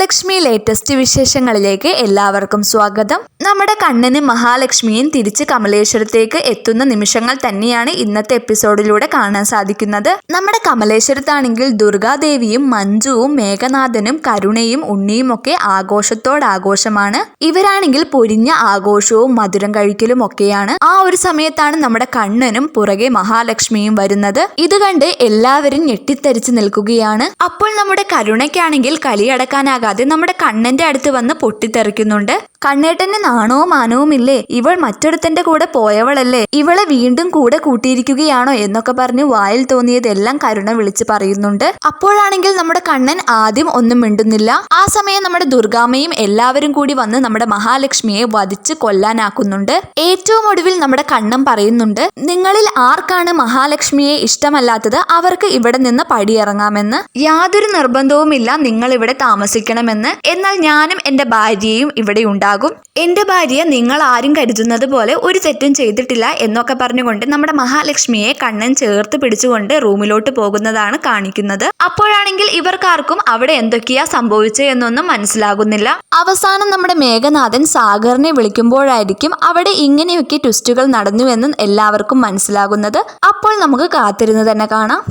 Mahalakshmi latest വിശേഷങ്ങളിലേക്ക് എല്ലാവർക്കും സ്വാഗതം. നമ്മുടെ കണ്ണനും മഹാലക്ഷ്മിയും തിരിച്ച് കമലേശ്വരത്തേക്ക് എത്തുന്ന നിമിഷങ്ങൾ തന്നെയാണ് ഇന്നത്തെ എപ്പിസോഡിലൂടെ കാണാൻ സാധിക്കുന്നത്. നമ്മുടെ കമലേശ്വരത്താണെങ്കിൽ ദുർഗാദേവിയും മഞ്ജുവും മേഘനാഥനും കരുണയും ഉണ്ണിയും ഒക്കെ ആഘോഷത്തോടാഘോഷമാണ്. ഇവരാണെങ്കിൽ പൊരിഞ്ഞ ആഘോഷവും മധുരം കഴിക്കലും ഒക്കെയാണ്. ആ ഒരു സമയത്താണ് നമ്മുടെ കണ്ണനും പുറകെ മഹാലക്ഷ്മിയും വരുന്നത്. ഇത് കണ്ട് എല്ലാവരും ഞെട്ടിത്തരിച്ച് നിൽക്കുകയാണ്. അപ്പോൾ നമ്മുടെ കരുണയ്ക്കാണെങ്കിൽ കലിയടക്കാനാകാതെ നമ്മുടെ കണ്ണന്റെ അടുത്ത് വന്ന് പൊട്ടിത്തെറിക്കുന്നുണ്ട്. കണ്ണേട്ടന് നാണവും മാനവും ഇല്ലേ? ഇവൾ മറ്റൊരുത്തന്റെ കൂടെ പോയവളല്ലേ? ഇവളെ വീണ്ടും കൂടെ കൂട്ടിയിരിക്കുകയാണോ എന്നൊക്കെ പറഞ്ഞ് വായിൽ തോന്നിയതെല്ലാം കരുണ വിളിച്ച് പറയുന്നുണ്ട്. അപ്പോഴാണെങ്കിൽ നമ്മുടെ കണ്ണൻ ആദ്യം ഒന്നും മിണ്ടുന്നില്ല. ആ സമയം നമ്മുടെ ദുർഗാമ്മയും എല്ലാവരും കൂടി വന്ന് നമ്മുടെ മഹാലക്ഷ്മിയെ വധിച്ച് കൊല്ലാനാക്കുന്നുണ്ട്. ഏറ്റവും ഒടുവിൽ നമ്മുടെ കണ്ണൻ പറയുന്നുണ്ട്, നിങ്ങളിൽ ആർക്കാണ് മഹാലക്ഷ്മിയെ ഇഷ്ടമല്ലാത്തത് അവർക്ക് ഇവിടെ നിന്ന് പടിയിറങ്ങാമെന്ന്. യാതൊരു നിർബന്ധവുമില്ല നിങ്ങൾ ഇവിടെ താമസിക്കണമെന്ന്. എന്നാൽ ഞാനും എന്റെ ഭാര്യയും ഇവിടെ ഉണ്ടാകും. എന്റെ ഭാര്യ നിങ്ങൾ ആരും കരുതുന്നത് പോലെ ഒരു തെറ്റും ചെയ്തിട്ടില്ല എന്നൊക്കെ പറഞ്ഞുകൊണ്ട് നമ്മുടെ മഹാലക്ഷ്മിയെ കണ്ണൻ ചേർത്ത് പിടിച്ചുകൊണ്ട് റൂമിലോട്ട് പോകുന്നതാണ് കാണിക്കുന്നത്. അപ്പോഴാണെങ്കിൽ ഇവർക്കാർക്കും അവിടെ എന്തൊക്കെയാ സംഭവിച്ചത് എന്നൊന്നും മനസ്സിലാകുന്നില്ല. അവസാനം നമ്മുടെ മേഘനാഥൻ സാഗറിനെ വിളിക്കുമ്പോഴായിരിക്കും അവിടെ ഇങ്ങനെയൊക്കെ ട്വിസ്റ്റുകൾ നടന്നുവെന്നും എല്ലാവർക്കും മനസ്സിലാകുന്നത്. അപ്പോൾ നമുക്ക് കാത്തിരുന്ന് തന്നെ കാണാം.